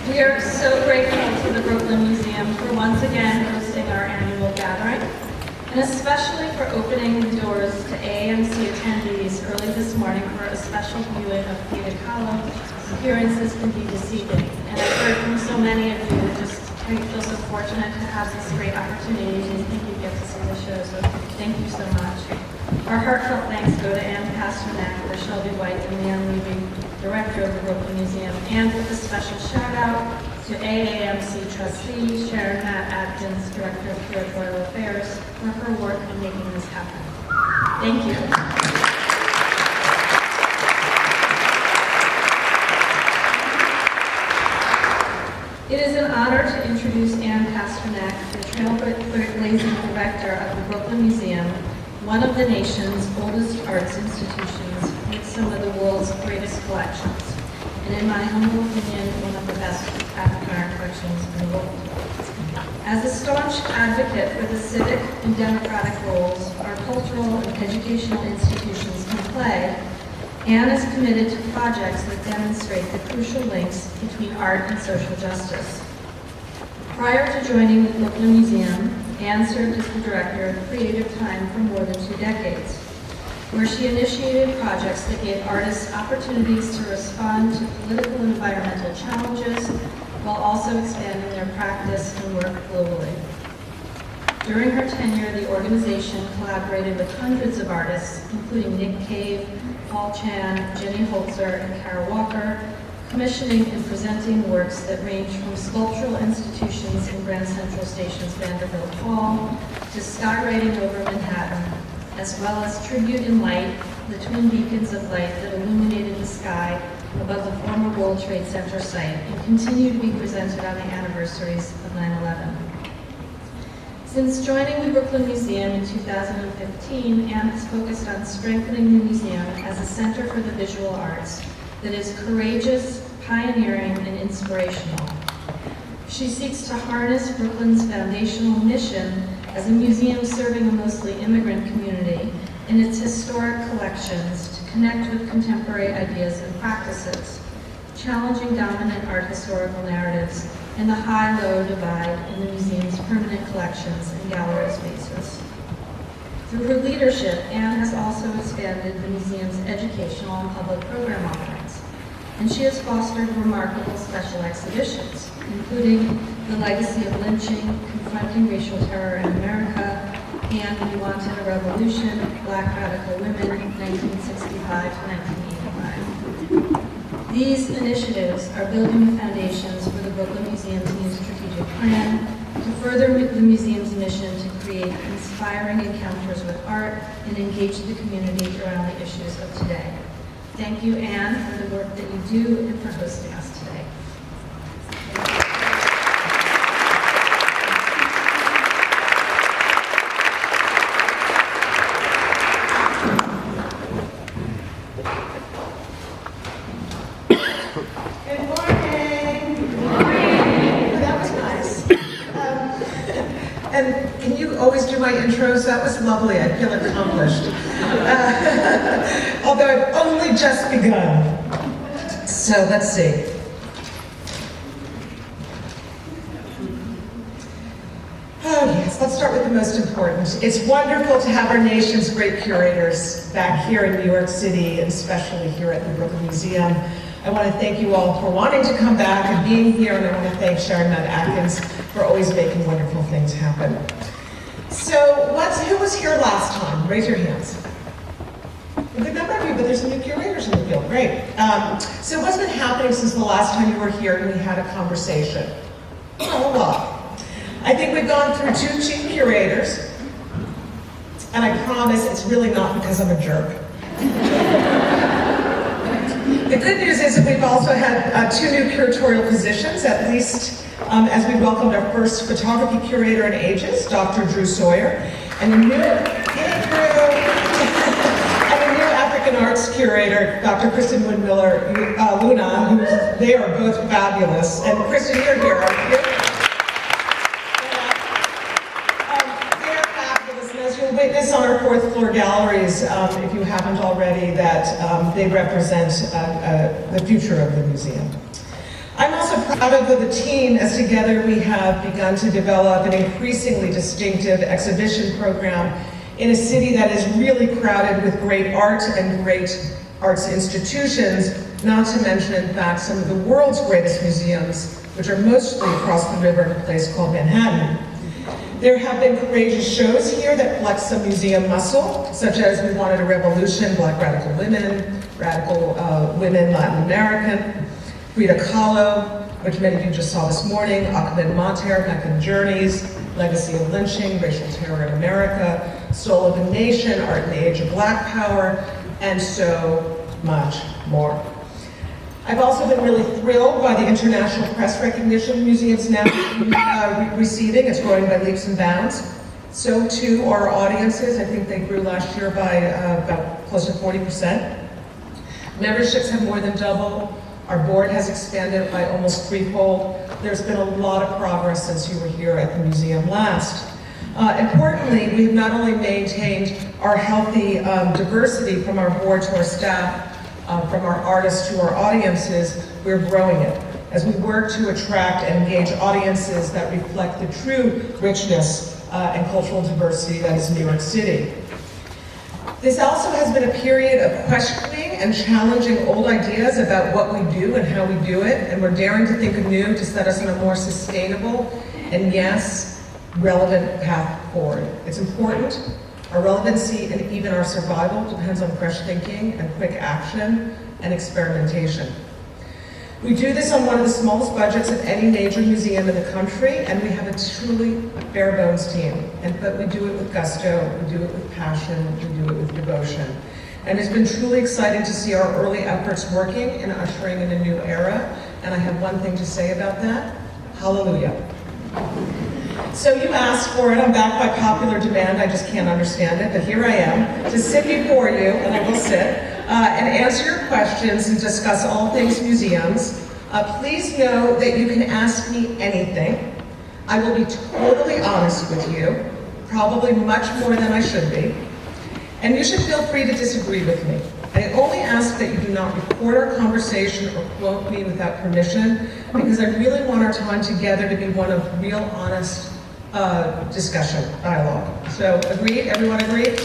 We are so grateful to the Brooklyn Museum for once again hosting our annual gathering, and especially for opening the doors to AAMC attendees early this morning for a special viewing of Frida Kahlo. Appearances can be deceiving, and I've heard from so many of you that just feel so fortunate to have this great opportunity and think you get to see the show, so thank you so much. Our heartfelt thanks go to Ann Pasternak, the Shelby White, and Leanne Levy, Director of the Brooklyn Museum, and with a special shout out to AAMC trustee Sharon Matt Atkins, Director of Curatorial Affairs, for her work in making this happen. Thank you. It is an honor to introduce Ann Pasternak, the trailblazing director of the Brooklyn Museum, one of the nation's oldest arts institutions with some of the world's greatest collections, and in my humble opinion, one of the best African art collections in the world. As a staunch advocate for the civic and democratic roles our cultural and educational institutions can play, Ann is committed to projects that demonstrate the crucial links between art and social justice. Prior to joining the Brooklyn Museum, Ann served as the director of Creative Time for more than 2 decades, where she initiated projects that gave artists opportunities to respond to political and environmental challenges while also expanding their practice and work globally. During her tenure, the organization collaborated with hundreds of artists, including Nick Cave, Paul Chan, Jenny Holzer, and Kara Walker, commissioning and presenting works that range from sculptural institutions in Grand Central Station's Vanderbilt Hall to skywriting over Manhattan, as well as tribute in light, the twin beacons of light that illuminated the sky above the former World Trade Center site and continue to be presented on the anniversaries of 9/11. Since joining the Brooklyn Museum in 2015, Ann has focused on strengthening the museum as a center for the visual arts that is courageous, pioneering, and inspirational. She seeks to harness Brooklyn's foundational mission as a museum serving a mostly immigrant community in its historic collections to connect with contemporary ideas and practices, challenging dominant art historical narratives and the high-low divide in the museum's permanent collections and gallery spaces. Through her leadership, Ann has also expanded the museum's educational and public program offerings, and she has fostered remarkable special exhibitions, including The Legacy of Lynching, Confronting Racial Terror in America, and We Wanted a Revolution, Black Radical Women, 1965 to 1985. These initiatives are building the foundations for the Brooklyn Museum's new strategic plan to further the museum's mission to create inspiring encounters with art and engage the community around the issues of today. Thank you, Ann, for the work that you do and for hosting us today. Intros, that was lovely. I feel accomplished. Although I've only just begun. So let's see. Oh yes, let's start with the most important. It's wonderful to have our nation's great curators back here in New York City, and especially here at the Brooklyn Museum. I want to thank you all for wanting to come back and being here, and I want to thank Sharon Matt Atkins for always making wonderful things happen. So, who was here last time? Raise your hands. A good number of you, but there's some new curators in the field. Great. So what's been happening since the last time you were here and we had a conversation? Oh, a lot. I think we've gone through 2 chief curators, and I promise it's really not because I'm a jerk. The good news is that we've also had 2 new curatorial positions, at least as we welcomed our first photography curator in ages, Dr. Drew Sawyer, and a new African arts curator, Dr. Kristen Wood-Miller Luna, they are both fabulous. And Kristen, you're here, aren't you? They're fabulous, and as you'll witness on our 4th floor galleries, if you haven't already, that they represent the future of the museum. I'm also proud of the team as together we have begun to develop an increasingly distinctive exhibition program in a city that is really crowded with great art and great arts institutions, not to mention, in fact, some of the world's greatest museums, which are mostly across the river in a place called Manhattan. There have been courageous shows here that flex some museum muscle, such as We Wanted a Revolution, Black Radical Women, Radical Women Latin American, Frida Kahlo, which many of you just saw this morning, Ahmed Mater, Meccan Journeys, Legacy of Lynching, Racial Terror in America, Soul of a Nation, Art in the Age of Black Power, and so much more. I've also been really thrilled by the international press recognition museums now receiving. It's growing by leaps and bounds. So too are audiences. I think they grew last year by about close to 40%. Memberships have more than doubled. Our board has expanded by almost threefold. There's been a lot of progress since you were here at the museum last. Importantly, we have not only maintained our healthy diversity from our board to our staff, from our artists to our audiences, we're growing it as we work to attract and engage audiences that reflect the true richness and cultural diversity that is New York City. This also has been a period of questioning and challenging old ideas about what we do and how we do it, and we're daring to think anew to set us on a more sustainable and, yes, relevant path forward. It's important. Our relevancy and even our survival depends on fresh thinking and quick action and experimentation. We do this on one of the smallest budgets of any major museum in the country, and we have a truly bare bones team. But we do it with gusto, we do it with passion, we do it with devotion. And it's been truly exciting to see our early efforts working and ushering in a new era. And I have one thing to say about that: hallelujah. So you asked for it. I'm back by popular demand. I just can't understand it, but here I am to sit before you, and I will sit, and answer your questions and discuss all things museums. Please know that you can ask me anything. I will be totally honest with you, probably much more than I should be, and you should feel free to disagree with me. I only ask that you do not record our conversation or quote me without permission, because I really want our time together to be one of real, honest discussion, dialogue. So, agreed? Everyone agreed?